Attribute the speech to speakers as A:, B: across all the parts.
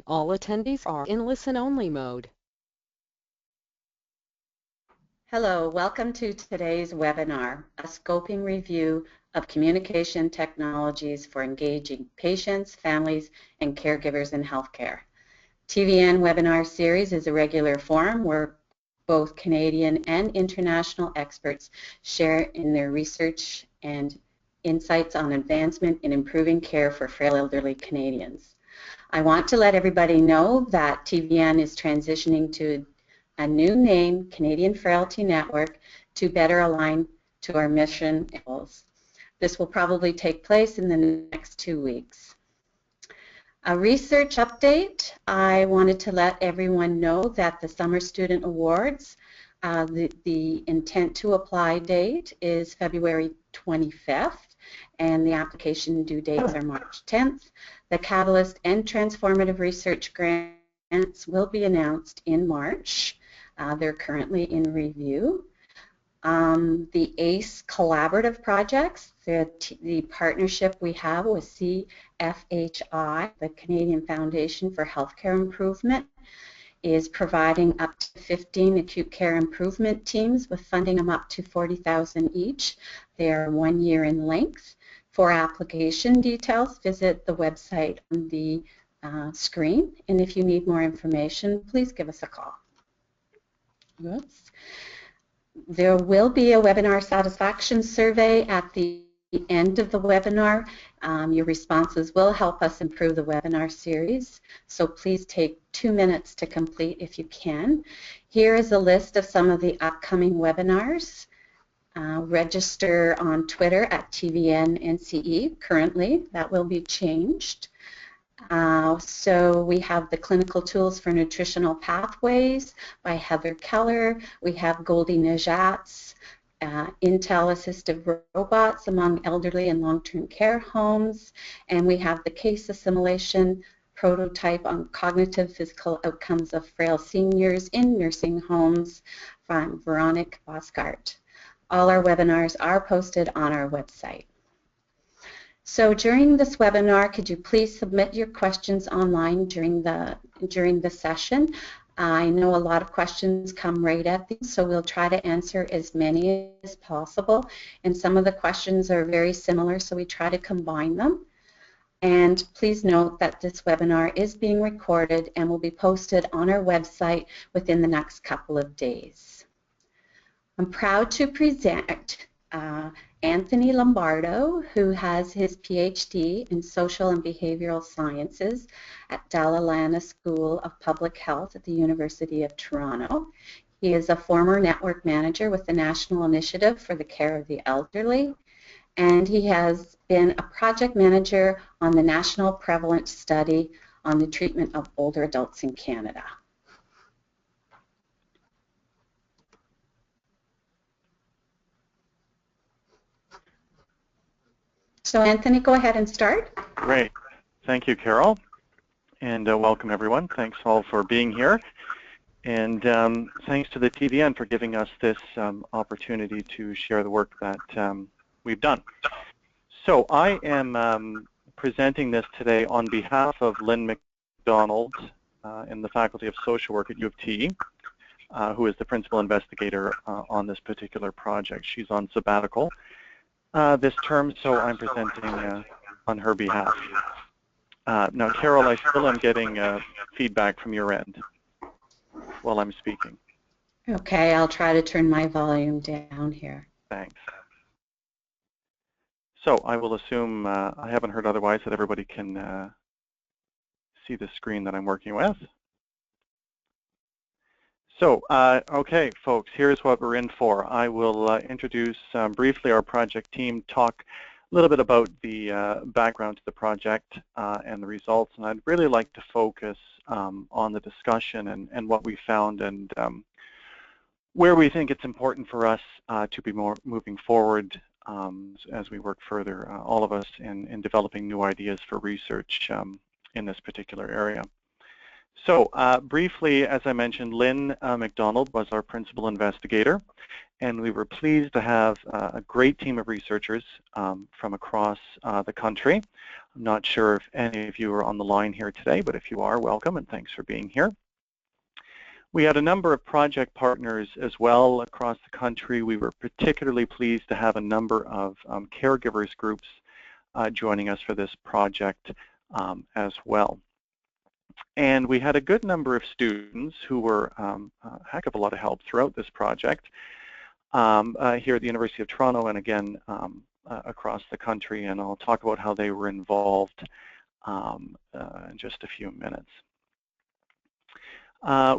A: All attendees are in listen-only mode.
B: Hello, welcome to today's webinar, a scoping review of communication technologies for engaging patients, families, and caregivers in healthcare. TVN Webinar Series is a regular forum where both Canadian and international experts share in their research and insights on advancement in improving care for frail elderly Canadians. I want to let everybody know that TVN is transitioning to a new name, Canadian Frailty Network, to better align to our mission and goals. This will probably take place in the next 2 weeks. A research update, I wanted to let everyone know that the Summer Student Awards, the intent to apply date is February 25th, and the application due dates are March 10th. The Catalyst and Transformative Research grants will be announced in March. They're currently in review. The ACE collaborative projects, the partnership we have with CFHI, the Canadian Foundation for Healthcare Improvement, is providing up to 15 acute care improvement teams with funding of up to $40,000 each. They are 1 year in length. For application details, visit the website on the screen, and if you need more information, please give us a call. Oops. There will be a webinar satisfaction survey at the end of the webinar. Your responses will help us improve the webinar series, so please take 2 minutes to complete if you can. Here is a list of some of the upcoming webinars. Register on Twitter at TVN-NCE currently. That will be changed. So we have the Clinical Tools for Nutritional Pathways by Heather Keller. We have Goldie Najat's Intel Assistive Robots among elderly and long-term care homes. And we have the Case Assimilation Prototype on Cognitive Physical Outcomes of Frail Seniors in Nursing Homes from Veronique Bosgart. All our webinars are posted on our website. So during this webinar, could you please submit your questions online during the session? I know a lot of questions come right at these, so we'll try to answer as many as possible. And some of the questions are very similar, so we try to combine them. And please note that this webinar is being recorded and will be posted on our website within the next couple of days. I'm proud to present Anthony Lombardo, who has his PhD in Social and Behavioral Sciences at Dalla Lana School of Public Health at the University of Toronto. He is a former network manager with the National Initiative for the Care of the Elderly, and he has been a project manager on the National Prevalence Study on the treatment of older adults in Canada. So Anthony, go ahead and start.
C: Great. Thank you, Carol. And welcome, everyone. Thanks all for being here. And thanks to the TVN for giving us this opportunity to share the work that we've done. So I am presenting this today on behalf of Lynn McDonald in the Faculty of Social Work at U of T, who is the principal investigator on this particular project. She's on sabbatical this term, so I'm presenting on her behalf. Now, Carol, I still am getting feedback from your end while I'm speaking.
B: Okay, I'll try to turn my volume down here.
C: Thanks. So I will assume, I haven't heard otherwise, that everybody can see the screen that I'm working with. So, okay, folks, here's what we're in for. I will introduce briefly our project team, talk a little bit about the background to the project and the results, and I'd really like to focus on the discussion and what we found and where we think it's important for us to be more moving forward as we work further, all of us, in developing new ideas for research in this particular area. So briefly, as I mentioned, Lynn McDonald was our principal investigator, and we were pleased to have a great team of researchers from across the country. I'm not sure if any of you are on the line here today, but if you are, welcome and thanks for being here. We had a number of project partners as well across the country. We were particularly pleased to have a number of caregivers groups joining us for this project as well. And we had a good number of students who were a heck of a lot of help throughout this project here at the University of Toronto and again across the country, and I'll talk about how they were involved in just a few minutes.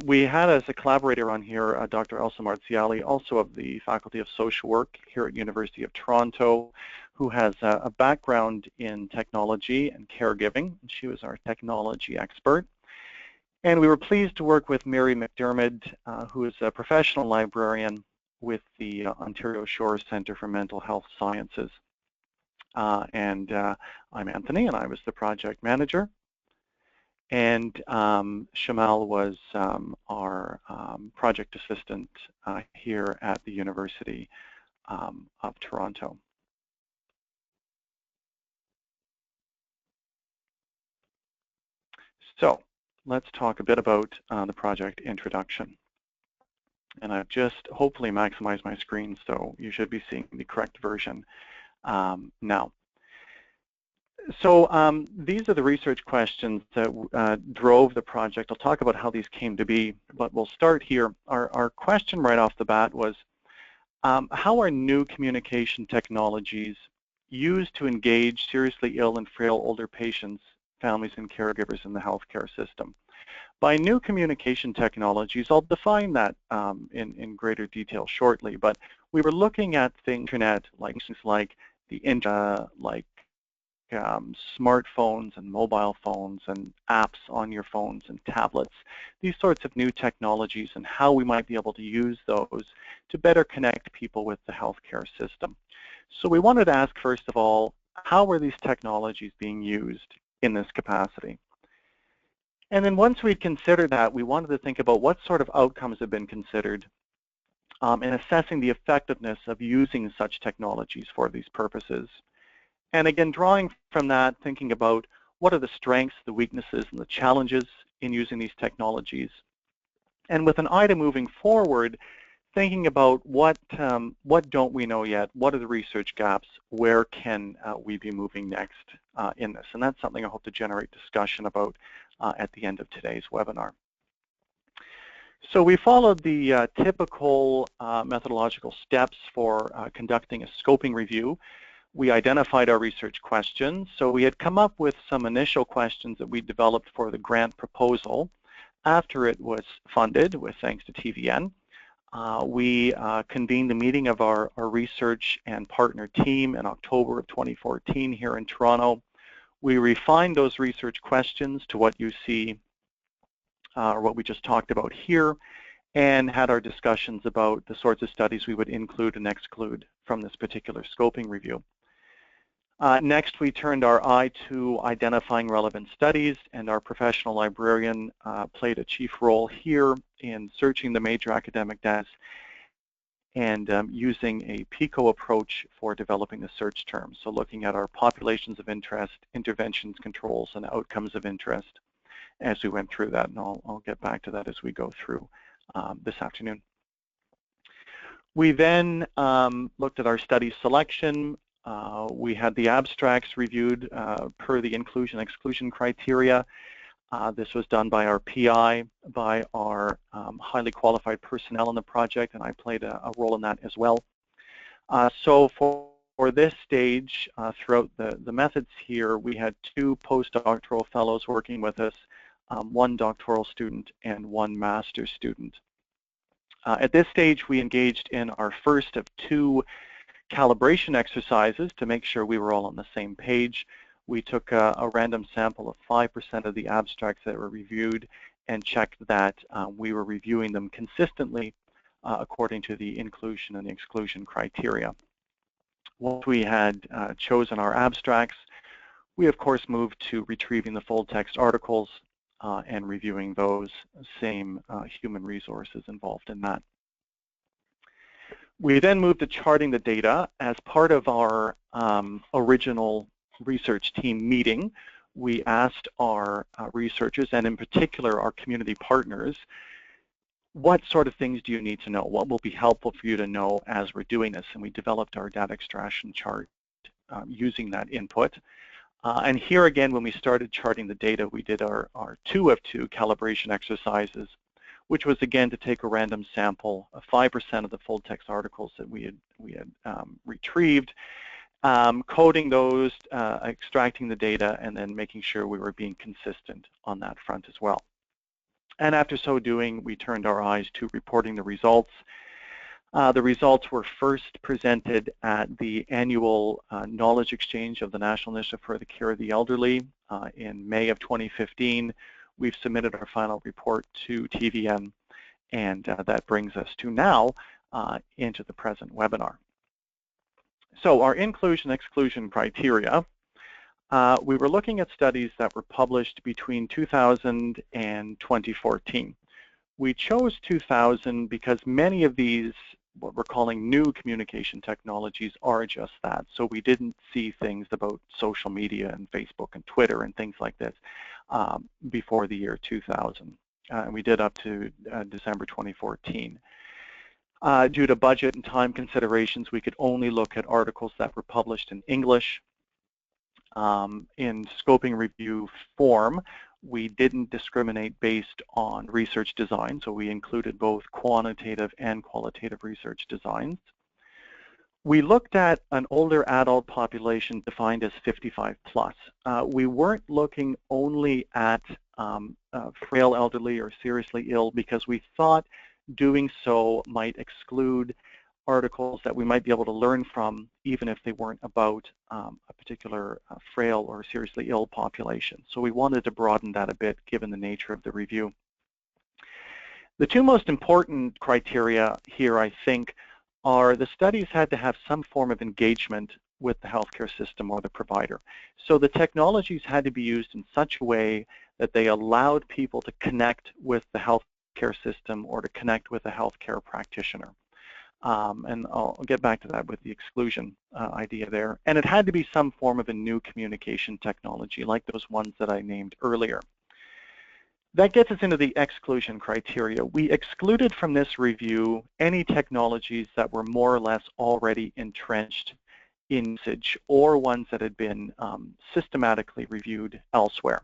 C: We had as a collaborator on here Dr. Elsa Marziali, also of the Faculty of Social Work here at University of Toronto, who has a background in technology and caregiving. She was our technology expert. And we were pleased to work with Mary McDermott, who is a professional librarian with the Ontario Shores Centre for Mental Health Sciences. I'm Anthony, and I was the project manager. And Shamal was our project assistant here at the University of Toronto. So let's talk a bit about the project introduction. And I've just hopefully maximized my screen, so you should be seeing the correct version now. So these are the research questions that drove the project. I'll talk about how these came to be, but we'll start here. Our question right off the bat was, how are new communication technologies used to engage seriously ill and frail older patients, families, and caregivers in the healthcare system? By new communication technologies, I'll define that in greater detail shortly, but we were looking at the internet, like things like the internet, like smartphones and mobile phones and apps on your phones and tablets, these sorts of new technologies and how we might be able to use those to better connect people with the healthcare system. So we wanted to ask, first of all, how are these technologies being used in this capacity? And then once we'd considered that, we wanted to think about what sort of outcomes have been considered in assessing the effectiveness of using such technologies for these purposes. And again, drawing from that, thinking about what are the strengths, the weaknesses, and the challenges in using these technologies. And with an eye to moving forward, thinking about what don't we know yet, what are the research gaps, where can we be moving next in this. And that's something I hope to generate discussion about at the end of today's webinar. So we followed the typical methodological steps for conducting a scoping review. We identified our research questions. So we had come up with some initial questions that we developed for the grant proposal after it was funded, with thanks to TVN. We convened a meeting of our research and partner team in October of 2014 here in Toronto. We refined those research questions to what you see, or what we just talked about here, and had our discussions about the sorts of studies we would include and exclude from this particular scoping review. Next, we turned our eye to identifying relevant studies, and our professional librarian played a chief role here in searching the major academic data and using a PICO approach for developing the search terms. So looking at our populations of interest, interventions, controls, and outcomes of interest as we went through that, and I'll get back to that as we go through this afternoon. We then looked at our study selection. We had the abstracts reviewed per the inclusion and exclusion criteria. This was done by our PI, by our highly qualified personnel in the project, and I played a role in that as well. So for this stage, throughout the methods here, we had 2 postdoctoral fellows working with us, 1 doctoral student and 1 master's student. At this stage, we engaged in our first of 2 calibration exercises to make sure we were all on the same page. We took a random sample of 5% of the abstracts that were reviewed and checked that we were reviewing them consistently according to the inclusion and the exclusion criteria. Once we had chosen our abstracts, we of course moved to retrieving the full text articles and reviewing those, same human resources involved in that. We then moved to charting the data. As part of our original research team meeting, we asked our researchers, and in particular our community partners, what sort of things do you need to know? What will be helpful for you to know as we're doing this? And we developed our data extraction chart using that input. And here again, when we started charting the data, we did our 2 of 2 calibration exercises, which was again to take a random sample of 5% of the full text articles that we had retrieved, coding those, extracting the data, and then making sure we were being consistent on that front as well. And after so doing, we turned our eyes to reporting the results. The results were first presented at the annual Knowledge Exchange of the National Initiative for the Care of the Elderly in May of 2015. We've submitted our final report to TVN, and that brings us to now into the present webinar. So our inclusion-exclusion criteria, we were looking at studies that were published between 2000 and 2014. We chose 2000 because many of these, what we're calling new communication technologies, are just that. So we didn't see things about social media and Facebook and Twitter and things like this before the year 2000. We did up to December 2014. Due to budget and time considerations, we could only look at articles that were published in English. In scoping review form, we didn't discriminate based on research design, so we included both quantitative and qualitative research designs. We looked at an older adult population defined as 55 plus. We weren't looking only at frail elderly or seriously ill because we thought doing so might exclude articles that we might be able to learn from, even if they weren't about a particular frail or seriously ill population. So we wanted to broaden that a bit given the nature of the review. The 2 most important criteria here, I think, are the studies had to have some form of engagement with the healthcare system or the provider. So the technologies had to be used in such a way that they allowed people to connect with the healthcare system or to connect with a healthcare practitioner. And I'll get back to that with the exclusion idea there. And it had to be some form of a new communication technology, like those ones that I named earlier. That gets us into the exclusion criteria. We excluded from this review any technologies that were more or less already entrenched in usage or ones that had been systematically reviewed elsewhere.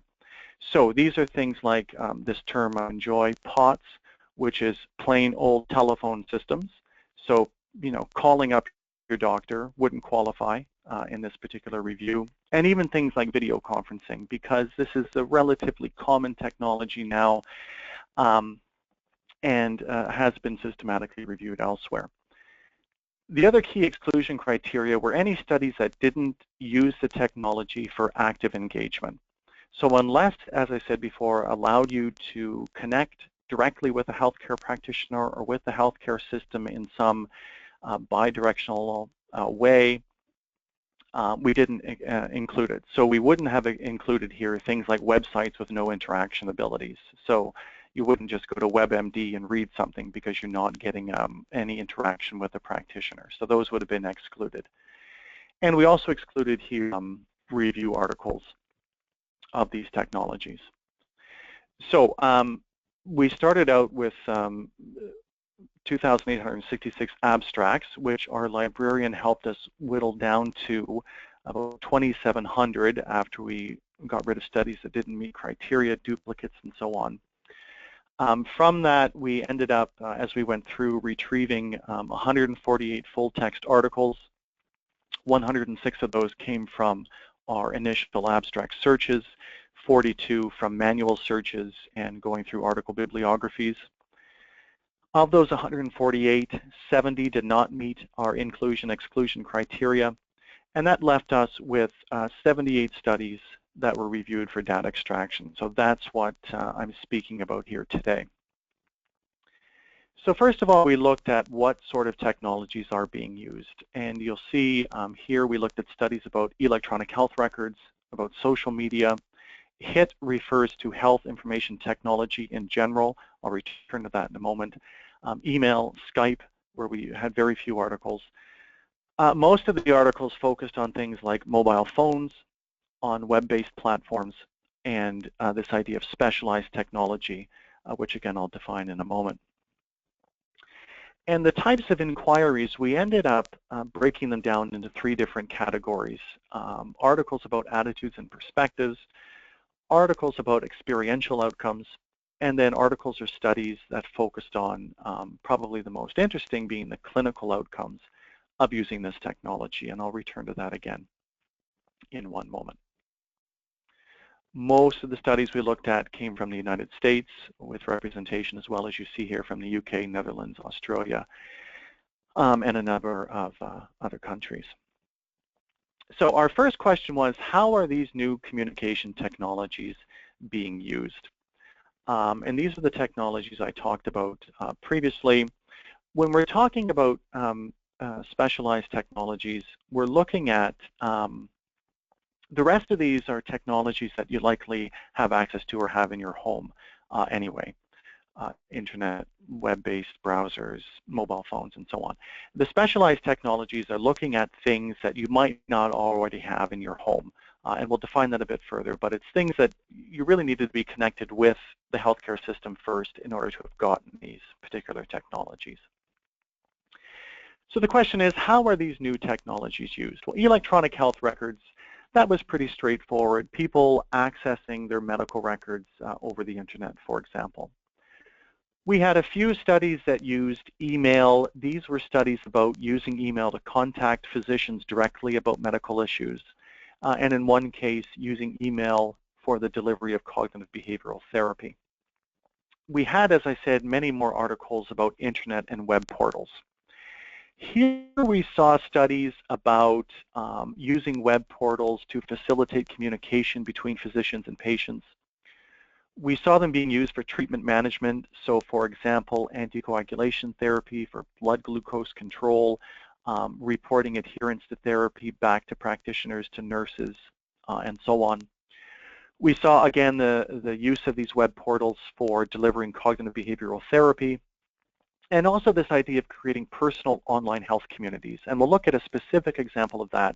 C: So these are things like this term I enjoy, POTS, which is plain old telephone systems. So, you know, calling up your doctor wouldn't qualify in this particular review. And even things like video conferencing, because this is a relatively common technology now and has been systematically reviewed elsewhere. The other key exclusion criteria were any studies that didn't use the technology for active engagement. So unless, as I said before, allowed you to connect directly with a healthcare practitioner or with the healthcare system in some bidirectional way, we didn't include it. So we wouldn't have included here things like websites with no interaction abilities. So you wouldn't just go to WebMD and read something because you're not getting any interaction with the practitioner. So those would have been excluded. And we also excluded here review articles of these technologies. So we started out with 2,866 abstracts, which our librarian helped us whittle down to about 2,700 after we got rid of studies that didn't meet criteria, duplicates, and so on. From that, we ended up, as we went through, retrieving 148 full-text articles. 106 of those came from our initial abstract searches, 42 from manual searches and going through article bibliographies. Of those 148, 70 did not meet our inclusion-exclusion criteria, and that left us with 78 studies that were reviewed for data extraction. So that's what I'm speaking about here today. So first of all, we looked at what sort of technologies are being used. And you'll see here we looked at studies about electronic health records, about social media. HIT refers to health information technology in general. I'll return to that in a moment. Email, Skype, where we had very few articles. Most of the articles focused on things like mobile phones, on web-based platforms, and this idea of specialized technology, which again I'll define in a moment. And the types of inquiries, we ended up breaking them down into 3 different categories. Articles about attitudes and perspectives, articles about experiential outcomes, and then articles or studies that focused on probably the most interesting being the clinical outcomes of using this technology, and I'll return to that again in one moment. Most of the studies we looked at came from the United States, with representation as well as you see here from the UK, Netherlands, Australia, and a number of other countries. So our first question was, how are these new communication technologies being used? And these are the technologies I talked about previously. When we're talking about specialized technologies, we're looking at the rest of these are technologies that you likely have access to or have in your home anyway. Internet, web-based browsers, mobile phones, and so on. The specialized technologies are looking at things that you might not already have in your home. And we'll define that a bit further, but it's things that you really needed to be connected with the healthcare system first in order to have gotten these particular technologies. So the question is, how are these new technologies used? Well, electronic health records, that was pretty straightforward. People accessing their medical records over the internet, for example. We had a few studies that used email. These were studies about using email to contact physicians directly about medical issues. And in one case, using email for the delivery of cognitive behavioral therapy. We had, as I said, many more articles about internet and web portals. Here we saw studies about using web portals to facilitate communication between physicians and patients. We saw them being used for treatment management, so for example, anticoagulation therapy, for blood glucose control, reporting adherence to therapy back to practitioners, to nurses, and so on. We saw, again, the use of these web portals for delivering cognitive behavioral therapy, and also this idea of creating personal online health communities. And we'll look at a specific example of that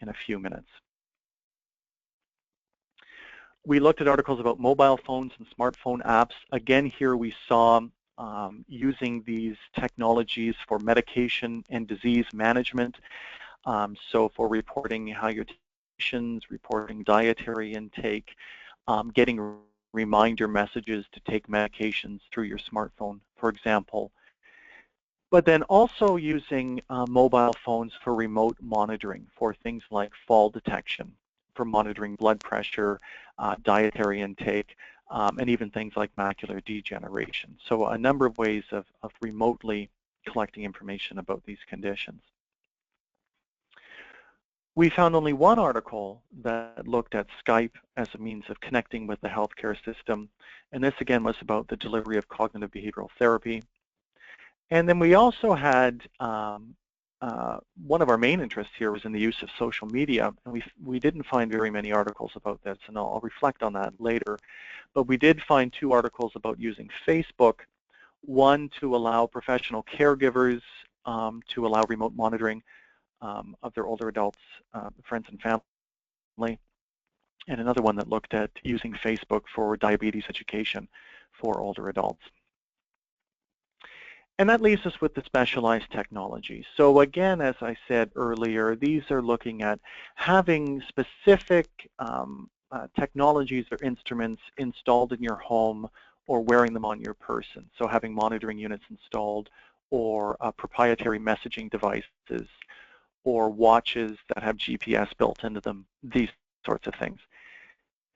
C: in a few minutes. We looked at articles about mobile phones and smartphone apps. Again, here we saw using these technologies for medication and disease management. So for reporting how your medications, reporting dietary intake, getting reminder messages to take medications through your smartphone, for example. But then also using mobile phones for remote monitoring for things like fall detection, for monitoring blood pressure, dietary intake, and even things like macular degeneration. So a number of ways of remotely collecting information about these conditions. We found only one article that looked at Skype as a means of connecting with the healthcare system, and this again was about the delivery of cognitive behavioral therapy. And then we also had one of our main interests here was in the use of social media, and we didn't find very many articles about this, and I'll reflect on that later. But we did find 2 articles about using Facebook, one to allow professional caregivers to allow remote monitoring of their older adults, friends and family, and another one that looked at using Facebook for diabetes education for older adults. And that leaves us with the specialized technology. So again, as I said earlier, these are looking at having specific technologies or instruments installed in your home or wearing them on your person. So having monitoring units installed, or proprietary messaging devices, or watches that have GPS built into them, these sorts of things.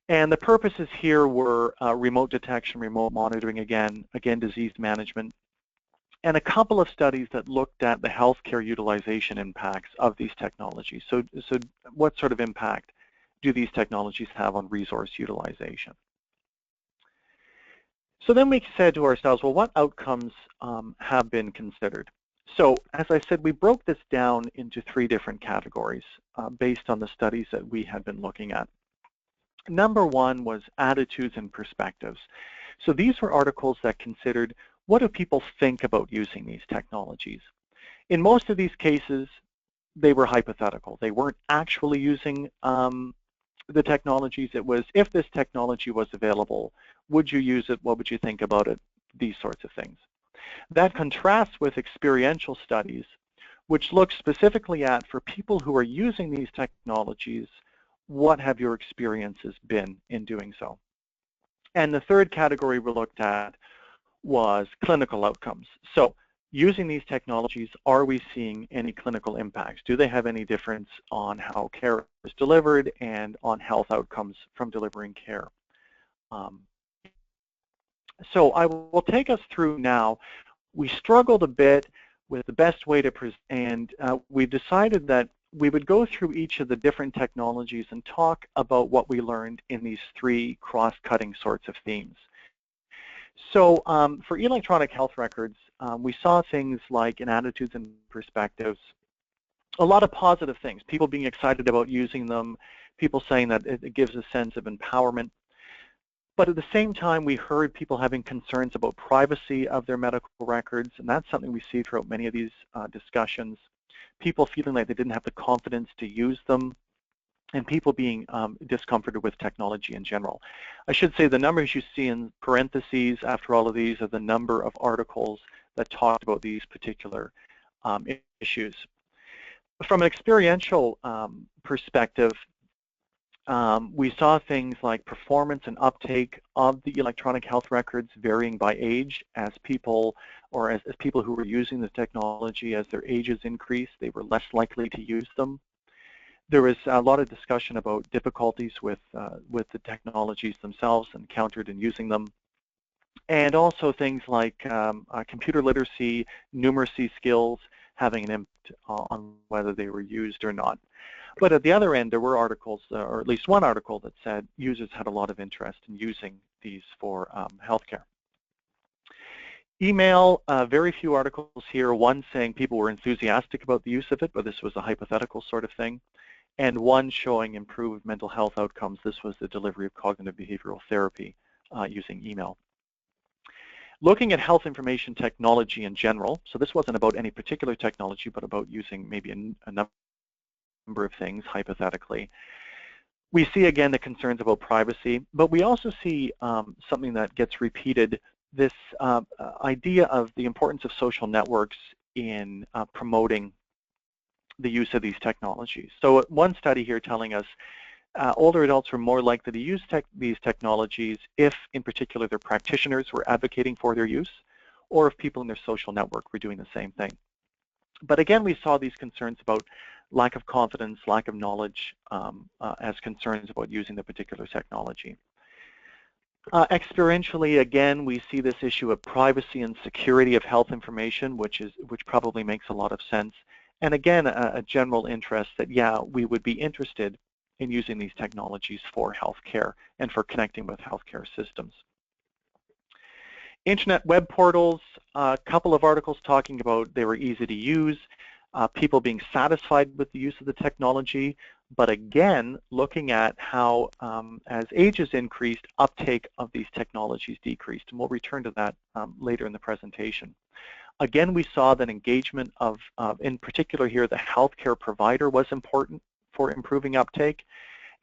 C: And the purposes here were remote detection, remote monitoring, again disease management, and a couple of studies that looked at the healthcare utilization impacts of these technologies. So what sort of impact do these technologies have on resource utilization? So then we said to ourselves, well, what outcomes have been considered? So as I said, we broke this down into 3 different categories based on the studies that we had been looking at. Number 1 was attitudes and perspectives. So these were articles that considered what do people think about using these technologies? In most of these cases, they were hypothetical. They weren't actually using the technologies. It was, if this technology was available, would you use it? What would you think about it? These sorts of things. That contrasts with experiential studies, which look specifically at, for people who are using these technologies, what have your experiences been in doing so? And the third category we looked at was clinical outcomes. So using these technologies, are we seeing any clinical impacts? Do they have any difference on how care is delivered and on health outcomes from delivering care? So I will take us through now. We struggled a bit with the best way to present, and we decided that we would go through each of the different technologies and talk about what we learned in these three cross-cutting sorts of themes. So for electronic health records, we saw things like, in attitudes and perspectives, a lot of positive things, people being excited about using them, people saying that it gives a sense of empowerment. But at the same time, we heard people having concerns about privacy of their medical records, and that's something we see throughout many of these discussions. People feeling like they didn't have the confidence to use them, and people being discomforted with technology in general. I should say the numbers you see in parentheses after all of these are the number of articles that talked about these particular issues. From an experiential perspective, we saw things like performance and uptake of the electronic health records varying by age. As people, or as people who were using the technology, as their ages increased, they were less likely to use them. There was a lot of discussion about difficulties with the technologies themselves encountered in using them. And also things like computer literacy, numeracy skills having an impact on whether they were used or not. But at the other end, there were articles, or at least one article, that said users had a lot of interest in using these for healthcare. Email, very few articles here, one saying people were enthusiastic about the use of it, but this was a hypothetical sort of thing, and one showing improved mental health outcomes. This was the delivery of cognitive behavioral therapy using email. Looking at health information technology in general, so this wasn't about any particular technology, but about using maybe a number of things, hypothetically. We see again the concerns about privacy, but we also see something that gets repeated, this idea of the importance of social networks in promoting the use of these technologies. So one study here telling us older adults were more likely to use these technologies if, in particular, their practitioners were advocating for their use, or if people in their social network were doing the same thing. But again, we saw these concerns about lack of confidence, lack of knowledge as concerns about using the particular technology. Experientially, again, we see this issue of privacy and security of health information, which probably makes a lot of sense. And again, a general interest that, yeah, we would be interested in using these technologies for healthcare and for connecting with healthcare systems. Internet web portals, a couple of articles talking about they were easy to use, people being satisfied with the use of the technology, but again, looking at how, as ages increased, uptake of these technologies decreased, and we'll return to that later in the presentation. Again, we saw that engagement of, in particular here, the healthcare provider was important for improving uptake,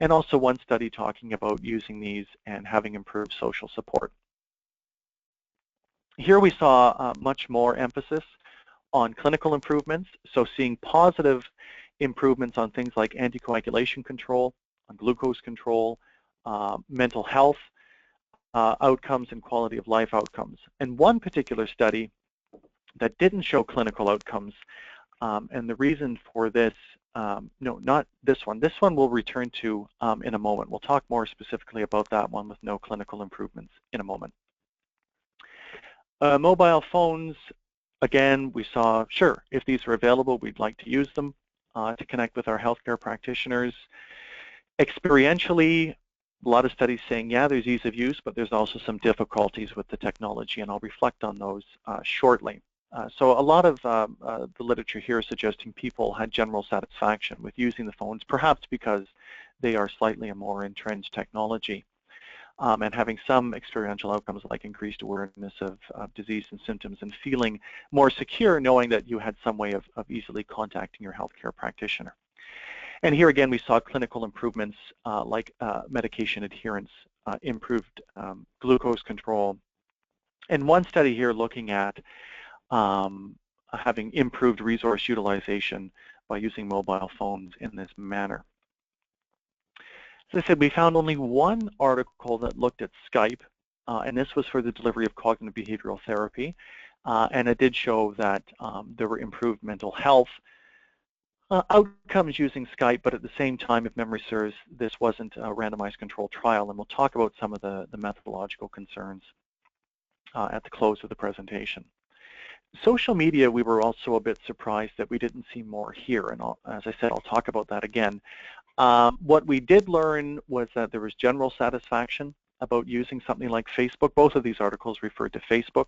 C: and also one study talking about using these and having improved social support. Here we saw much more emphasis on clinical improvements, so seeing positive improvements on things like anticoagulation control, on glucose control, mental health outcomes, and quality of life outcomes. And one particular study that didn't show clinical outcomes, and the reason for this, no, not this one. This one we'll return to in a moment. We'll talk more specifically about that one with no clinical improvements in a moment. Mobile phones, again, we saw, sure, if these were available, we'd like to use them to connect with our healthcare practitioners. Experientially, a lot of studies saying, yeah, there's ease of use, but there's also some difficulties with the technology, and I'll reflect on those shortly. So a lot of the literature here is suggesting people had general satisfaction with using the phones, perhaps because they are slightly a more entrenched technology. and having some experiential outcomes like increased awareness of disease and symptoms and feeling more secure knowing that you had some way of easily contacting your healthcare practitioner. And here again we saw clinical improvements like medication adherence, improved glucose control, and one study here looking at having improved resource utilization by using mobile phones in this manner. As I said, we found only one article that looked at Skype, and this was for the delivery of cognitive behavioral therapy, and it did show that there were improved mental health outcomes using Skype, but at the same time, if memory serves, this wasn't a randomized controlled trial, and we'll talk about some of the methodological concerns at the close of the presentation. Social media, we were also a bit surprised that we didn't see more here, and as I said, I'll talk about that again. What we did learn was that there was general satisfaction about using something like Facebook. Both of these articles referred to Facebook.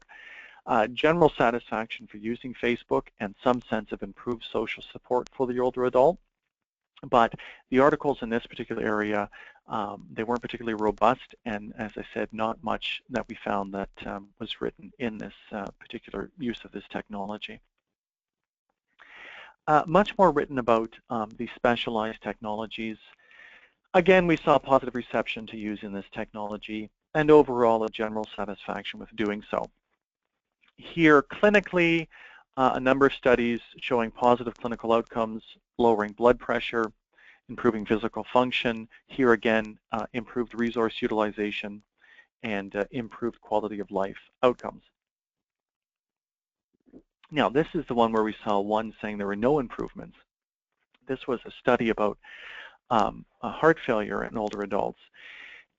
C: General satisfaction for using Facebook and some sense of improved social support for the older adult. But the articles in this particular area, they weren't particularly robust, and as I said, not much that we found that was written in this particular use of this technology. Much more written about the specialized technologies. Again, we saw positive reception to using this technology and overall a general satisfaction with doing so. Here, clinically, a number of studies showing positive clinical outcomes, lowering blood pressure, improving physical function. Here again, improved resource utilization and improved quality of life outcomes. Now, this is the one where we saw one saying there were no improvements. This was a study about heart failure in older adults,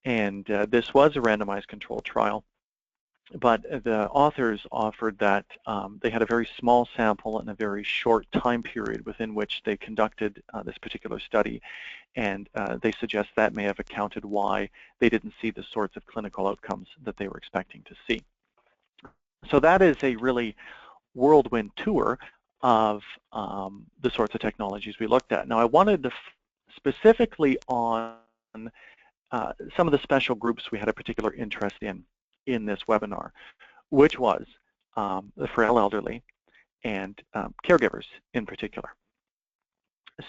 C: and this was a randomized controlled trial, but the authors offered that they had a very small sample and a very short time period within which they conducted this particular study, and they suggest that may have accounted why they didn't see the sorts of clinical outcomes that they were expecting to see. So that is a really whirlwind tour of the sorts of technologies we looked at. Now, I wanted to specifically on some of the special groups we had a particular interest in this webinar, which was the frail elderly and caregivers in particular.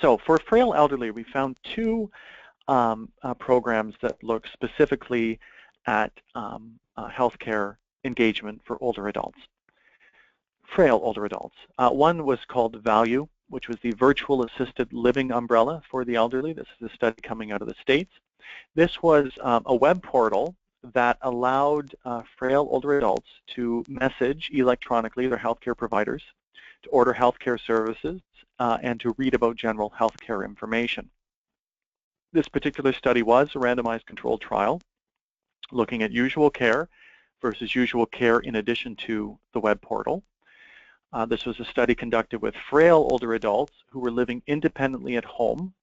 C: So for frail elderly, we found two programs that look specifically at healthcare engagement for older adults. Frail older adults. One was called VALUE, which was the Virtual Assisted Living Umbrella for the Elderly. This is a study coming out of the States. This was a web portal that allowed frail older adults to message electronically their healthcare providers, to order healthcare services, and to read about general healthcare information. This particular study was a randomized controlled trial looking at usual care versus usual care in addition to the web portal. This was a study conducted with frail older adults who were living independently at home,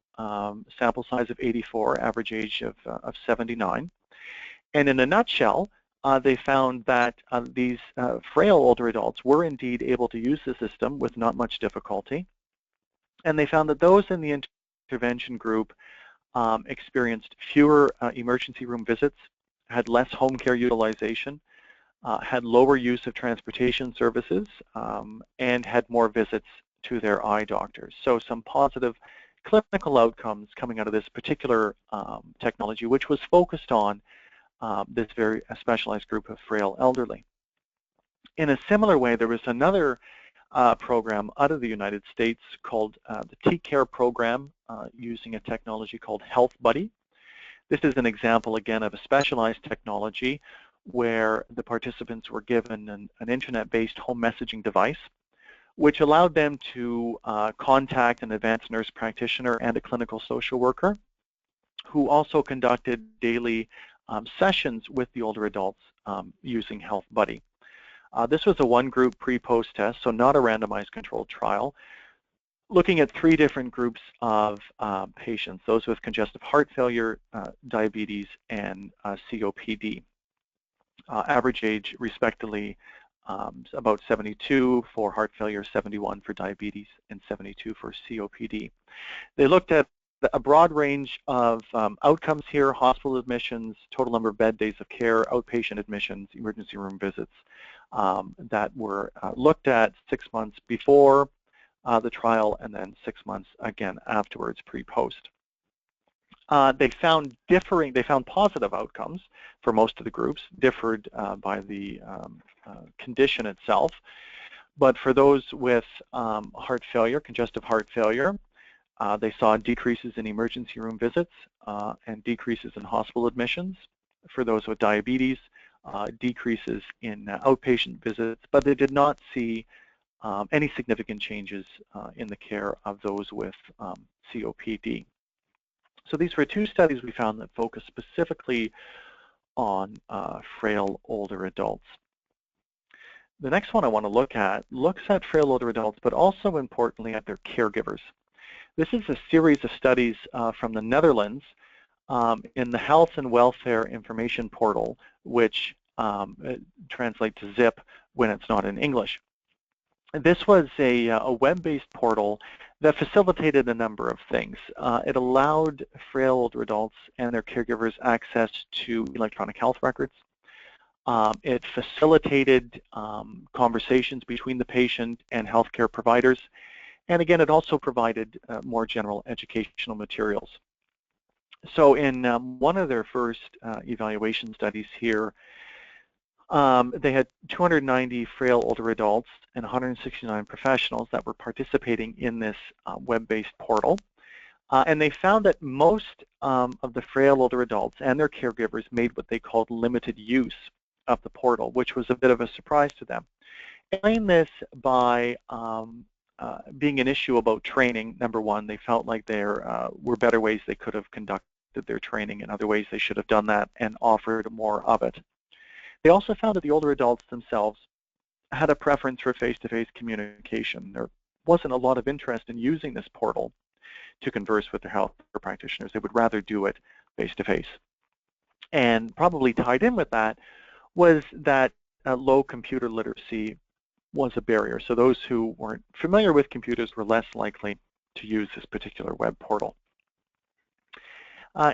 C: sample size of 84, average age of 79. And in a nutshell, they found that these frail older adults were indeed able to use the system with not much difficulty. And they found that those in the intervention group experienced fewer emergency room visits, had less home care utilization, had lower use of transportation services, and had more visits to their eye doctors. So some positive clinical outcomes coming out of this particular technology, which was focused on this very specialized group of frail elderly. In a similar way, there was another program out of the United States called the T-Care program using a technology called Health Buddy. This is an example, again, of a specialized technology where the participants were given an internet-based home messaging device, which allowed them to contact an advanced nurse practitioner and a clinical social worker, who also conducted daily sessions with the older adults using Health Buddy. This was a one-group pre-post test, so not a randomized controlled trial, looking at 3 different groups of patients, those with congestive heart failure, diabetes, and COPD. Average age, respectively, about 72 for heart failure, 71 for diabetes, and 72 for COPD. They looked at a broad range of outcomes here: hospital admissions, total number of bed days of care, outpatient admissions, emergency room visits that were looked at 6 months before the trial and then 6 months again afterwards, pre-post. They found positive outcomes for most of the groups, differed by the condition itself. But for those with heart failure, congestive heart failure, they saw decreases in emergency room visits and decreases in hospital admissions. For those with diabetes, decreases in outpatient visits, but they did not see any significant changes in the care of those with COPD. So these were 2 studies we found that focused specifically on frail older adults. The next one I want to look at looks at frail older adults, but also importantly at their caregivers. This is a series of studies from the Netherlands in the Health and Welfare Information Portal, which translates to ZIP when it's not in English. This was a web-based portal that facilitated a number of things. It allowed frail older adults and their caregivers access to electronic health records. It facilitated conversations between the patient and healthcare providers. And again, it also provided more general educational materials. So in one of their first evaluation studies here, they had 290 frail older adults and 169 professionals that were participating in this web-based portal. And they found that most of the frail older adults and their caregivers made what they called limited use of the portal, which was a bit of a surprise to them. Explain this by being an issue about training. Number one, they felt like there were better ways they could have conducted their training and other ways they should have done that and offered more of it. They also found that the older adults themselves had a preference for face-to-face communication. There wasn't a lot of interest in using this portal to converse with their healthcare practitioners. They would rather do it face-to-face. And probably tied in with that was that low computer literacy was a barrier. So those who weren't familiar with computers were less likely to use this particular web portal.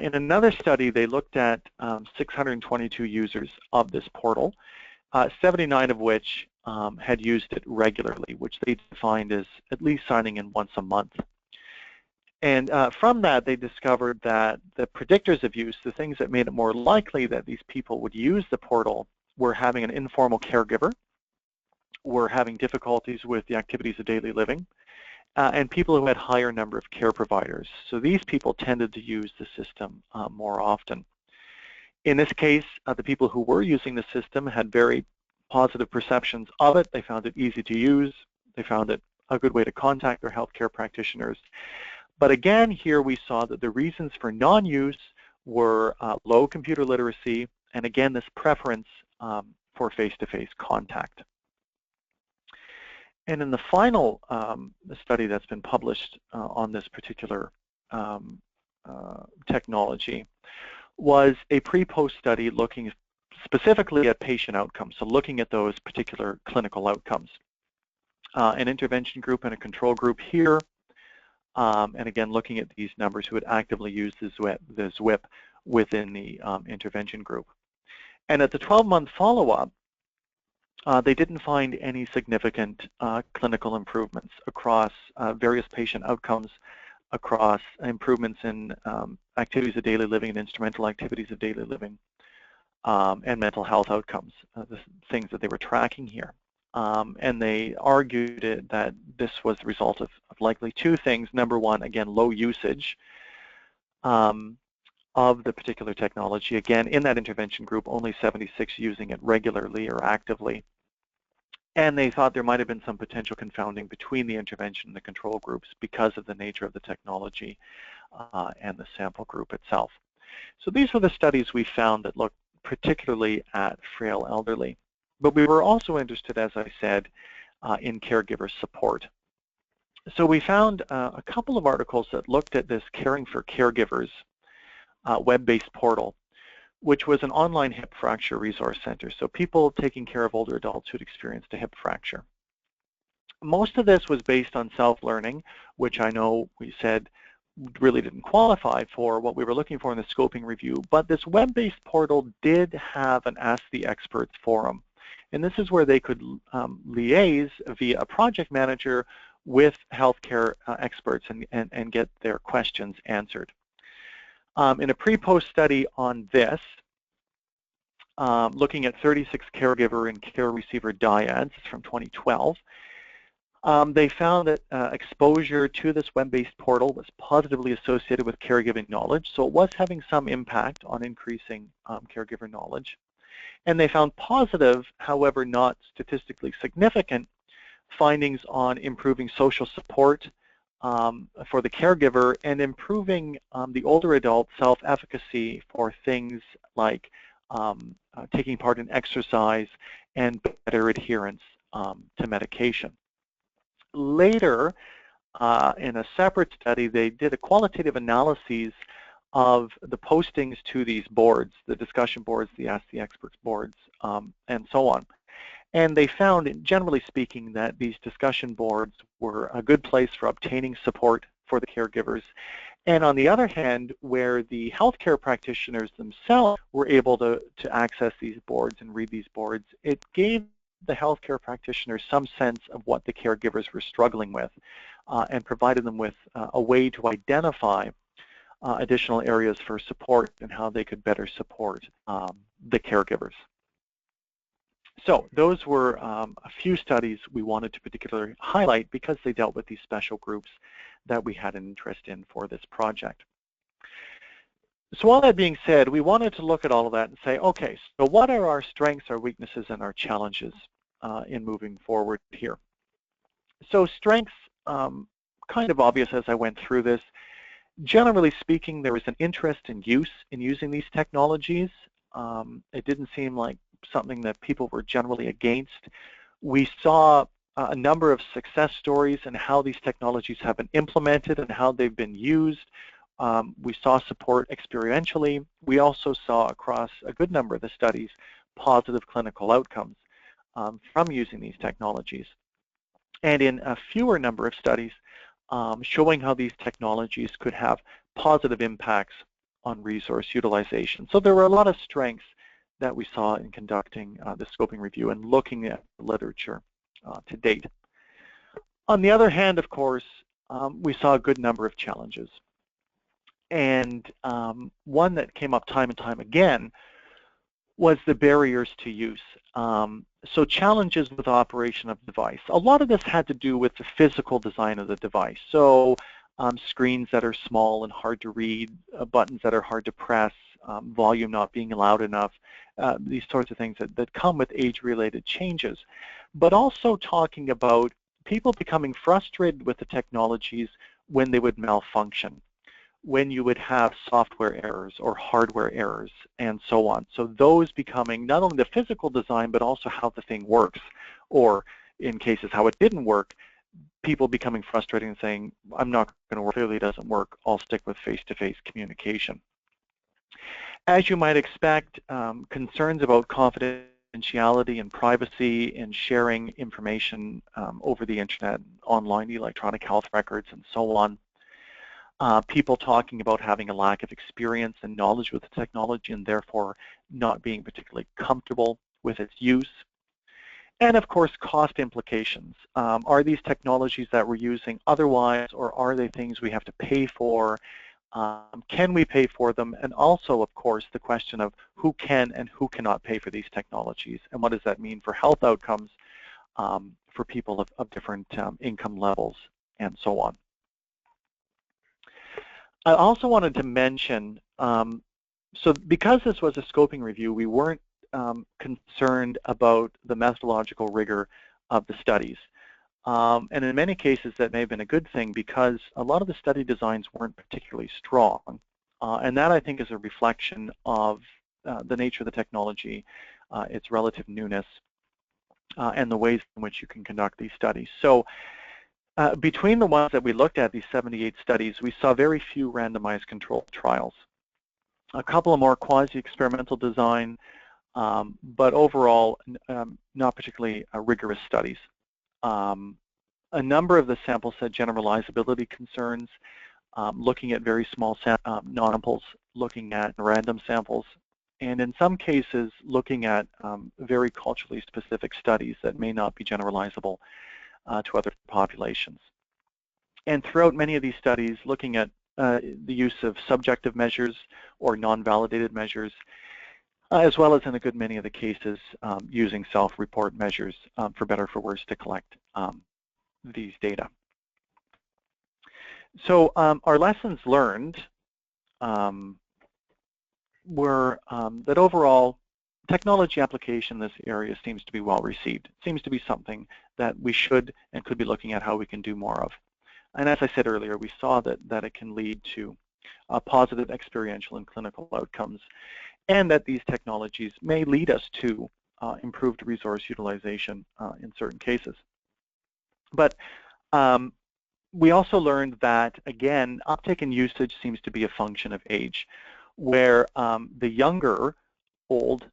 C: In another study, they looked at 622 users of this portal, 79 of which had used it regularly, which they defined as at least signing in once a month. And from that, they discovered that the predictors of use, the things that made it more likely that these people would use the portal, were having an informal caregiver, were having difficulties with the activities of daily living, and people who had higher number of care providers. So these people tended to use the system more often. In this case, the people who were using the system had very positive perceptions of it. They found it easy to use. They found it a good way to contact their healthcare practitioners. But again, here we saw that the reasons for non-use were low computer literacy, and again, this preference for face-to-face contact. And in the final study that's been published on this particular technology was a pre-post study looking specifically at patient outcomes, so looking at those particular clinical outcomes. An intervention group and a control group here, and again looking at these numbers who had actively used this WIP within the intervention group. And at the 12-month follow-up, they didn't find any significant clinical improvements across various patient outcomes, across improvements in activities of daily living and instrumental activities of daily living, and mental health outcomes, the things that they were tracking here. And they argued that this was the result of likely 2 things. Number one, again, low usage of the particular technology. Again, in that intervention group, only 76 using it regularly or actively. And they thought there might have been some potential confounding between the intervention and the control groups because of the nature of the technology and the sample group itself. So these were the studies we found that looked particularly at frail elderly. But we were also interested, as I said, in caregiver support. So we found a couple of articles that looked at this Caring for Caregivers web-based portal, which was an online hip fracture resource center. So people taking care of older adults who'd experienced a hip fracture. Most of this was based on self-learning, which I know we said really didn't qualify for what we were looking for in the scoping review, but this web-based portal did have an Ask the Experts forum. And this is where they could liaise via a project manager with healthcare experts and get their questions answered. In a pre-post study on this, looking at 36 caregiver and care receiver dyads from 2012, they found that exposure to this web-based portal was positively associated with caregiving knowledge, so it was having some impact on increasing caregiver knowledge. And they found positive, however not statistically significant, findings on improving social support for the caregiver and improving the older adult self-efficacy for things like taking part in exercise and better adherence to medication. Later, in a separate study, they did a qualitative analysis of the postings to these boards, the discussion boards, the Ask the Experts boards, and so on. And they found, generally speaking, that these discussion boards were a good place for obtaining support for the caregivers. And on the other hand, where the healthcare practitioners themselves were able to access these boards and read these boards, it gave the healthcare practitioners some sense of what the caregivers were struggling with and provided them with a way to identify additional areas for support and how they could better support the caregivers. So those were a few studies we wanted to particularly highlight because they dealt with these special groups that we had an interest in for this project. So all that being said, we wanted to look at all of that and say, okay, so what are our strengths, our weaknesses, and our challenges in moving forward here? So strengths, kind of obvious as I went through this. Generally speaking, there was an interest in using these technologies. It didn't seem like something that people were generally against. We saw a number of success stories and how these technologies have been implemented and how they've been used. We saw support experientially. We also saw across a good number of the studies positive clinical outcomes from using these technologies. And in a fewer number of studies, showing how these technologies could have positive impacts on resource utilization. So there were a lot of strengths that we saw in conducting the scoping review and looking at the literature to date. On the other hand, of course, we saw a good number of challenges. And one that came up time and time again was the barriers to use. So challenges with operation of the device. A lot of this had to do with the physical design of the device. So screens that are small and hard to read, buttons that are hard to press, volume not being loud enough, these sorts of things that come with age-related changes. But also talking about people becoming frustrated with the technologies when they would malfunction, when you would have software errors or hardware errors and so on. So those becoming not only the physical design but also how the thing works, or in cases how it didn't work, people becoming frustrated and saying, I'm not going to work, clearly it doesn't work, I'll stick with face-to-face communication. As you might expect, concerns about confidentiality and privacy and sharing information over the internet, online electronic health records and so on. People talking about having a lack of experience and knowledge with the technology and therefore not being particularly comfortable with its use. And of course, cost implications. Are these technologies that we're using otherwise, or are they things we have to pay for? Can we pay for them? And also, of course, the question of who can and who cannot pay for these technologies, and what does that mean for health outcomes for people of different income levels and so on. I also wanted to mention, so because this was a scoping review, we weren't concerned about the methodological rigor of the studies. And in many cases, that may have been a good thing because a lot of the study designs weren't particularly strong. And that, I think, is a reflection of the nature of the technology, its relative newness, and the ways in which you can conduct these studies. So between the ones that we looked at, these 78 studies, we saw very few randomized controlled trials. A couple of more quasi-experimental design, but overall, not particularly rigorous studies. A number of the samples had generalizability concerns, looking at very small non-samples, looking at random samples, and in some cases looking at very culturally specific studies that may not be generalizable to other populations. And throughout many of these studies, looking at the use of subjective measures or non-validated measures, as well as in a good many of the cases using self-report measures for better or for worse to collect these data. So our lessons learned were that overall technology application in this area seems to be well received. It seems to be something that we should and could be looking at how we can do more of. And as I said earlier, we saw that it can lead to positive experiential and clinical outcomes, and that these technologies may lead us to improved resource utilization in certain cases. But we also learned that, again, uptake and usage seems to be a function of age, where the younger old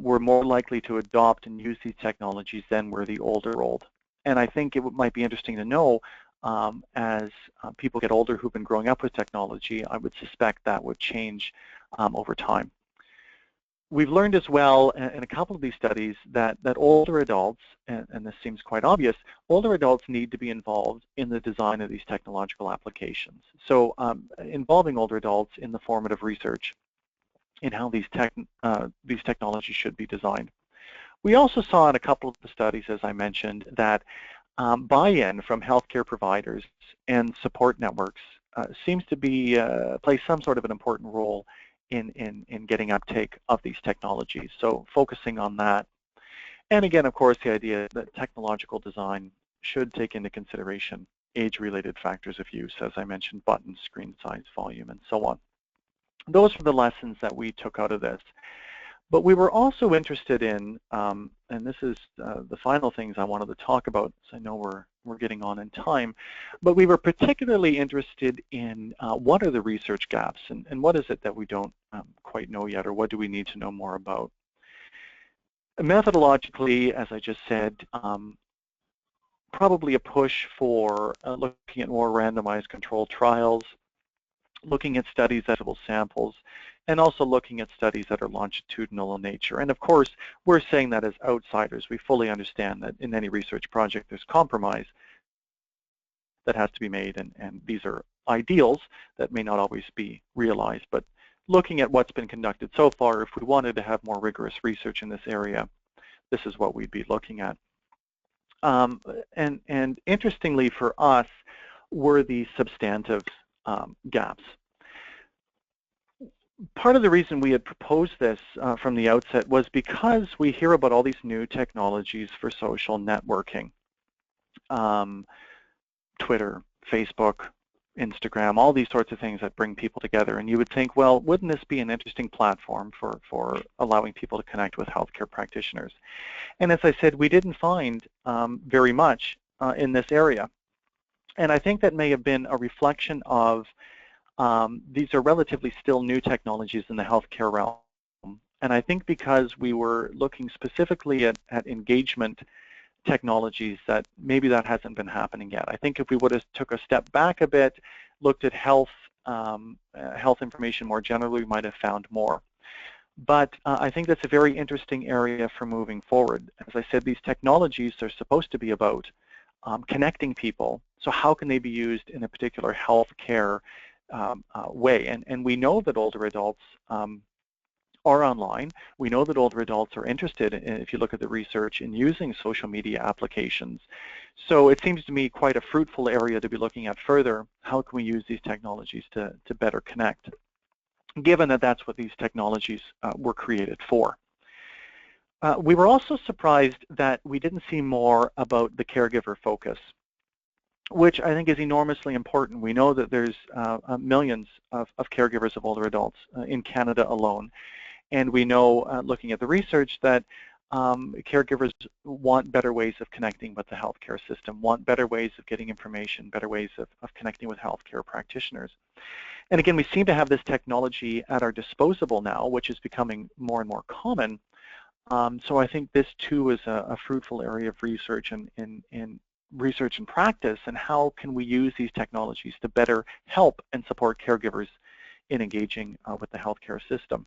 C: were more likely to adopt and use these technologies than were the older old. And I think it might be interesting to know as people get older who've been growing up with technology, I would suspect that would change over time. We've learned as well in a couple of these studies that older adults, and this seems quite obvious, older adults need to be involved in the design of these technological applications. So involving older adults in the formative research in how these technologies should be designed. We also saw in a couple of the studies, as I mentioned, that buy-in from healthcare providers and support networks seems to be play some sort of an important role in getting uptake of these technologies. So focusing on that. And again, of course, the idea that technological design should take into consideration age-related factors of use, as I mentioned, buttons, screen size, volume, and so on. Those were the lessons that we took out of this. But we were also interested in, and this is the final things I wanted to talk about, so I know we're getting on in time, but we were particularly interested in what are the research gaps and what is it that we don't quite know yet, or what do we need to know more about. Methodologically, as I just said, probably a push for looking at more randomized controlled trials, looking at studies at samples, and also looking at studies that are longitudinal in nature. And of course, we're saying that as outsiders. We fully understand that in any research project there's compromise that has to be made, and these are ideals that may not always be realized. But looking at what's been conducted so far, if we wanted to have more rigorous research in this area, this is what we'd be looking at. And interestingly for us were the substantive gaps. Part of the reason we had proposed this from the outset was because we hear about all these new technologies for social networking. Twitter, Facebook, Instagram, all these sorts of things that bring people together. And you would think, well, wouldn't this be an interesting platform for allowing people to connect with healthcare practitioners? And as I said, we didn't find very much in this area. And I think that may have been a reflection of these are relatively still new technologies in the healthcare realm. And I think because we were looking specifically at engagement technologies, that maybe that hasn't been happening yet. I think if we would have took a step back a bit, looked at health information more generally, we might have found more. But I think that's a very interesting area for moving forward. As I said, these technologies are supposed to be about connecting people. So how can they be used in a particular healthcare way? And we know that older adults are online. We know that older adults are interested in, if you look at the research, in using social media applications. So it seems to me quite a fruitful area to be looking at further. How can we use these technologies to better connect, given that that's what these technologies were created for? We were also surprised that we didn't see more about the caregiver focus, which I think is enormously important. We know that there's millions of caregivers of older adults in Canada alone. And we know, looking at the research, that caregivers want better ways of connecting with the healthcare system, want better ways of getting information, better ways of connecting with healthcare practitioners. And again, we seem to have this technology at our disposal now, which is becoming more and more common. So I think this too is a fruitful area of research in research and practice, and how can we use these technologies to better help and support caregivers in engaging with the healthcare system.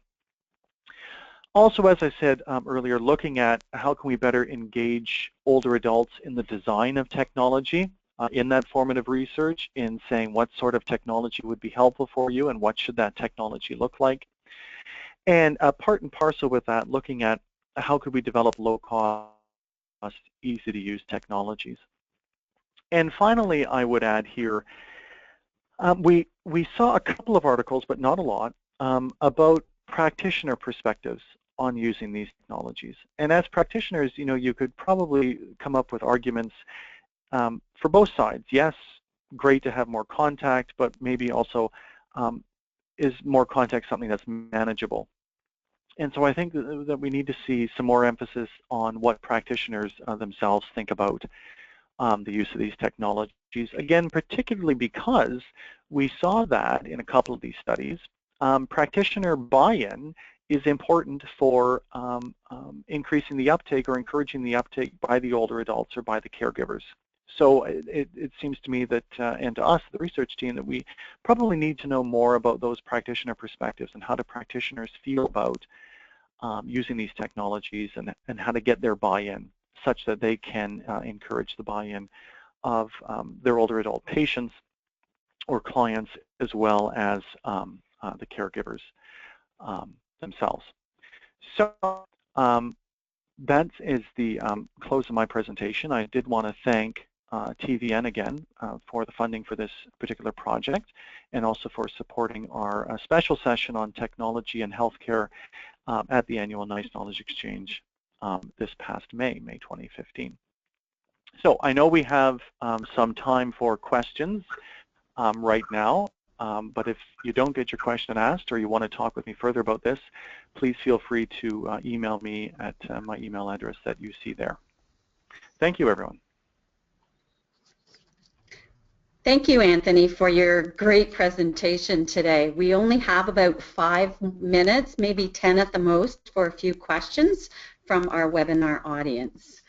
C: Also, as I said earlier, looking at how can we better engage older adults in the design of technology, in that formative research, in saying what sort of technology would be helpful for you and what should that technology look like. And part and parcel with that, looking at how could we develop low-cost, easy-to-use technologies. And finally, I would add here, we saw a couple of articles, but not a lot, about practitioner perspectives on using these technologies. And as practitioners, you know, you could probably come up with arguments for both sides. Yes, great to have more contact, but maybe also is more contact something that's manageable? And so I think that we need to see some more emphasis on what practitioners themselves think about the use of these technologies. Again, particularly because we saw that in a couple of these studies, practitioner buy-in is important for increasing the uptake or encouraging the uptake by the older adults or by the caregivers. So it seems to me that, and to us, the research team, that we probably need to know more about those practitioner perspectives and how do practitioners feel about using these technologies, and how to get their buy-in such that they can encourage the buy-in of their older adult patients or clients, as well as the caregivers themselves. So that is the close of my presentation. I did want to thank TVN again for the funding for this particular project, and also for supporting our special session on technology and healthcare at the annual NICE Knowledge Exchange this past May 2015. So I know we have some time for questions right now, but if you don't get your question asked, or you want to talk with me further about this, please feel free to email me at my email address that you see there. Thank you, everyone.
B: Thank you, Anthony, for your great presentation today. We only have about 5 minutes, maybe 10 at the most, for a few questions from our webinar audience.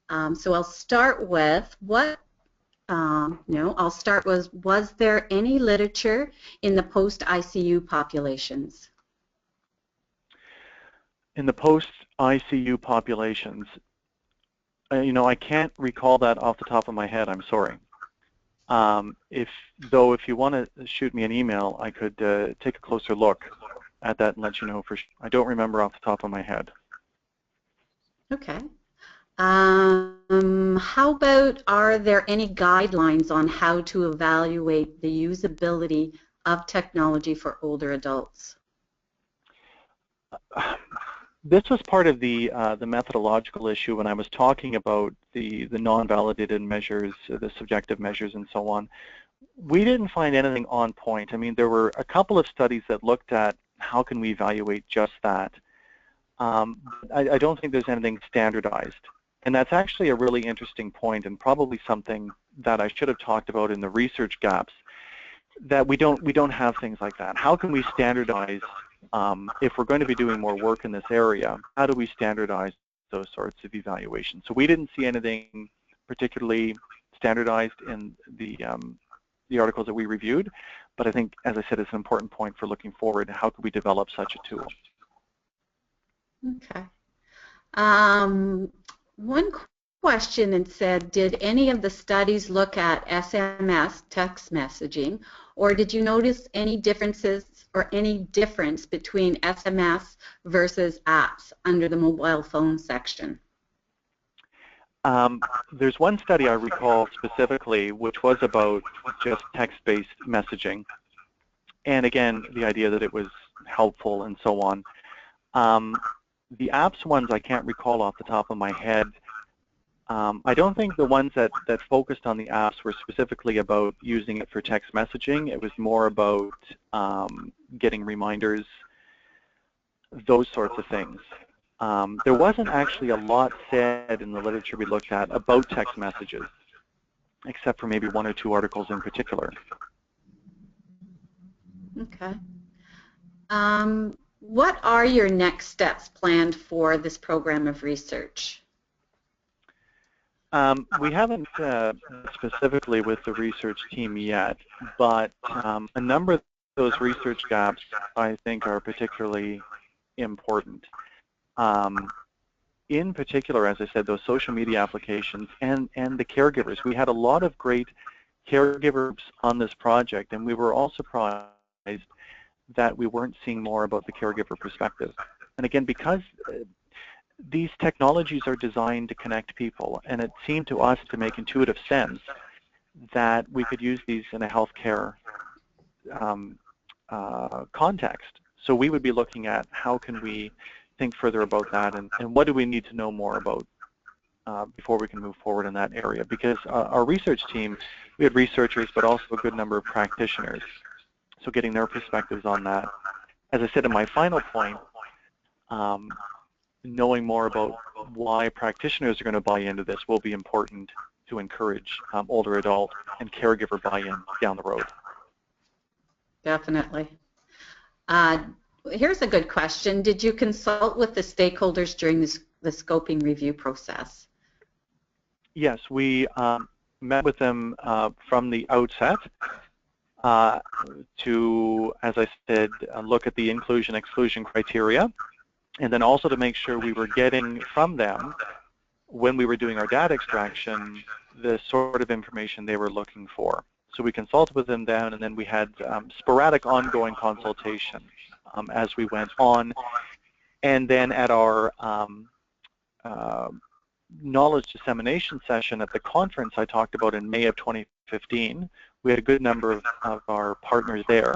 B: So I'll start with was there any literature in the post-ICU populations?
C: In the post-ICU populations, you know, I can't recall that off the top of my head, I'm sorry. If you want to shoot me an email, I could take a closer look at that and let you know for sure. I don't remember off the top of my head.
B: Okay. How about, are there any guidelines on how to evaluate the usability of technology for older adults?
C: This was part of the methodological issue when I was talking about the non-validated measures, the subjective measures, and so on. We didn't find anything on point. I mean, there were a couple of studies that looked at how can we evaluate just that. I don't think there's anything standardized. And that's actually a really interesting point, and probably something that I should have talked about in the research gaps, that we don't have things like that. How can we standardize, if we're going to be doing more work in this area, how do we standardize those sorts of evaluations? So we didn't see anything particularly standardized in the articles that we reviewed, but I think, as I said, it's an important point for looking forward. How could we develop such a tool?
B: Okay. One question, it said, did any of the studies look at SMS text messaging, or did you notice any differences or any difference between SMS versus apps under the mobile phone section?
C: There's one study I recall specifically, which was about just text-based messaging, and again, the idea that it was helpful and so on. The apps ones I can't recall off the top of my head. I don't think the ones that focused on the apps were specifically about using it for text messaging. It was more about getting reminders, those sorts of things. There wasn't actually a lot said in the literature we looked at about text messages, except for maybe 1 or 2 articles in particular.
B: Okay. What are your next steps planned for this program of research?
C: We haven't specifically with the research team yet, but a number of those research gaps I think are particularly important. In particular, as I said, those social media applications and the caregivers. We had a lot of great caregivers on this project, and we were all surprised that we weren't seeing more about the caregiver perspective. And again, because these technologies are designed to connect people, and it seemed to us to make intuitive sense that we could use these in a healthcare context. So we would be looking at how can we think further about that, and what do we need to know more about before we can move forward in that area. Because our research team, we had researchers, but also a good number of practitioners. So getting their perspectives on that. As I said in my final point, knowing more about why practitioners are going to buy into this will be important to encourage older adult and caregiver buy-in down the road.
B: Definitely. Here's a good question. Did you consult with the stakeholders during the scoping review process?
C: Yes, we met with them from the outset to, as I said, look at the inclusion-exclusion criteria, and then also to make sure we were getting from them, when we were doing our data extraction, the sort of information they were looking for. So we consulted with them then, and then we had sporadic ongoing consultation as we went on. And then at our knowledge dissemination session at the conference I talked about in May of 2015, we had a good number of our partners there.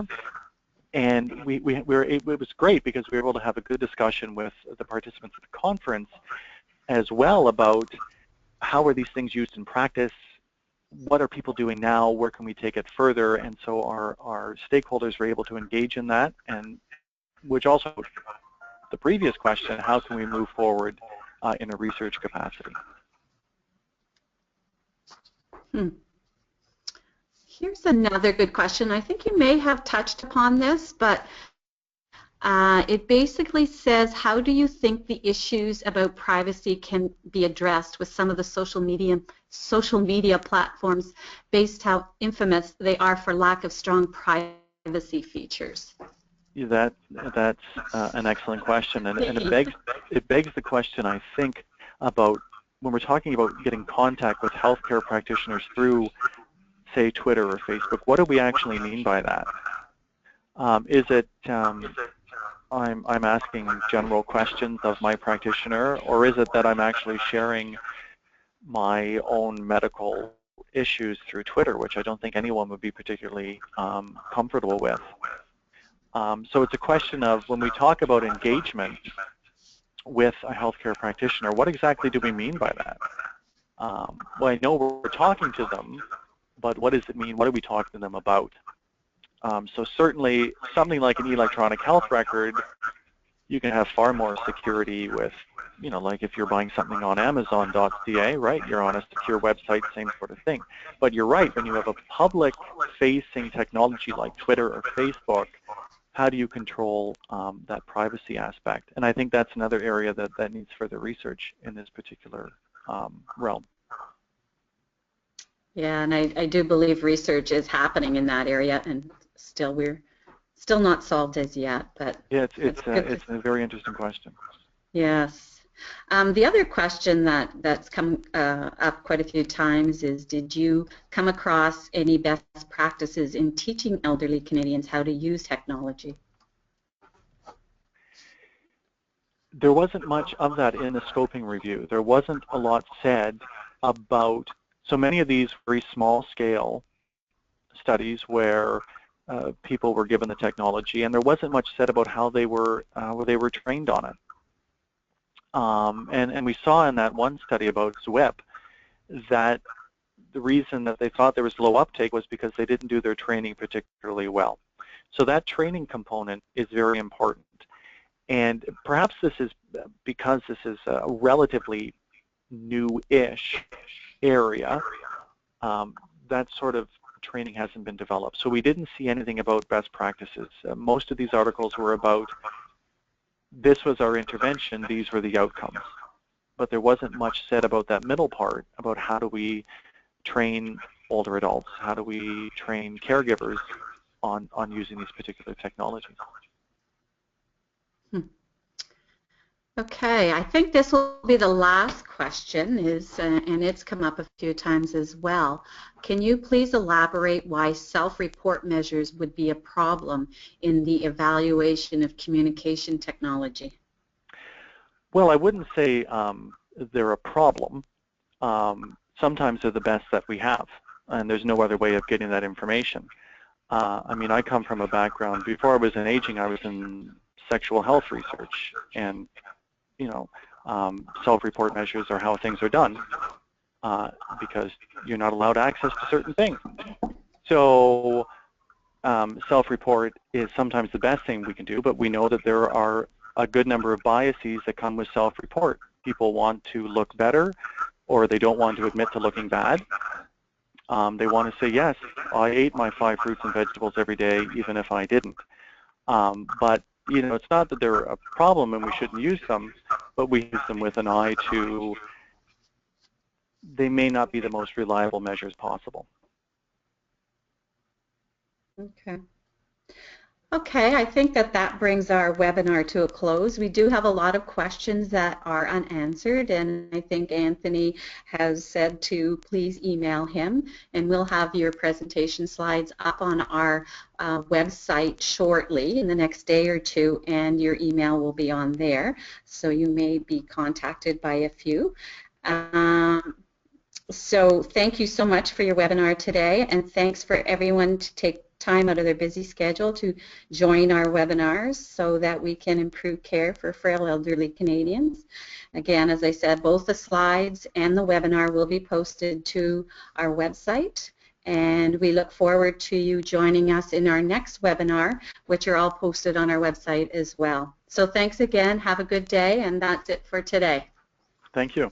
C: And it was great because we were able to have a good discussion with the participants at the conference as well about how are these things used in practice, what are people doing now, where can we take it further, and so our stakeholders were able to engage in that, and which also, the previous question, how can we move forward in a research capacity?
B: Here's another good question. I think you may have touched upon this, but it basically says, how do you think the issues about privacy can be addressed with some of the social media platforms based how infamous they are for lack of strong privacy features?
C: That's an excellent question, and it begs the question, I think, about when we're talking about getting contact with healthcare practitioners through, say, Twitter or Facebook. What do we actually mean by that? Is it I'm asking general questions of my practitioner, or is it that I'm actually sharing my own medical issues through Twitter, which I don't think anyone would be particularly comfortable with? So it's a question of, when we talk about engagement with a healthcare practitioner, what exactly do we mean by that? Well, I know we're talking to them, but what does it mean? What are we talking to them about? So certainly something like an electronic health record, you can have far more security with, like if you're buying something on Amazon.ca, right? You're on a secure website, same sort of thing. But you're right, when you have a public-facing technology like Twitter or Facebook, how do you control that privacy aspect? And I think that's another area that needs further research in this particular realm.
B: Yeah, and I do believe research is happening in that area, and we're still not solved as yet. But
C: yeah, it's a very interesting question.
B: Yes. The other question that's come up quite a few times is, did you come across any best practices in teaching elderly Canadians how to use technology?
C: There wasn't much of that in the scoping review. There wasn't a lot said about, so many of these very small-scale studies where people were given the technology, and there wasn't much said about how they were trained on it. And we saw in that one study about ZWIP that the reason that they thought there was low uptake was because they didn't do their training particularly well. So that training component is very important. And perhaps this is because this is a relatively new-ish area, that sort of training hasn't been developed. So we didn't see anything about best practices. Most of these articles were about, this was our intervention, these were the outcomes. but there wasn't much said about that middle part, about how do we train older adults, how do we train caregivers on using these particular technologies.
B: Okay, I think this will be the last question, and it's come up a few times as well. Can you please elaborate why self-report measures would be a problem in the evaluation of communication technology?
C: Well, I wouldn't say they're a problem. Sometimes they're the best that we have, and there's no other way of getting that information. I mean, I come from a background, before I was in aging, I was in sexual health research, and you know, self-report measures are how things are done because you're not allowed access to certain things. So self-report is sometimes the best thing we can do, but we know that there are a good number of biases that come with self-report. People want to look better, or they don't want to admit to looking bad. They want to say, yes, I ate my 5 fruits and vegetables every day, even if I didn't. But you know, it's not that they're a problem and we shouldn't use them, but we use them with an eye to they may not be the most reliable measures possible.
B: Okay. Okay, I think that brings our webinar to a close. We do have a lot of questions that are unanswered, and I think Anthony has said to please email him, and we'll have your presentation slides up on our website shortly in the next day or two, and your email will be on there, so you may be contacted by a few. So thank you so much for your webinar today, and thanks for everyone to take time out of their busy schedule to join our webinars so that we can improve care for frail elderly Canadians. Again, as I said, both the slides and the webinar will be posted to our website, and we look forward to you joining us in our next webinar, which are all posted on our website as well. So thanks again, have a good day, and that's it for today.
C: Thank you.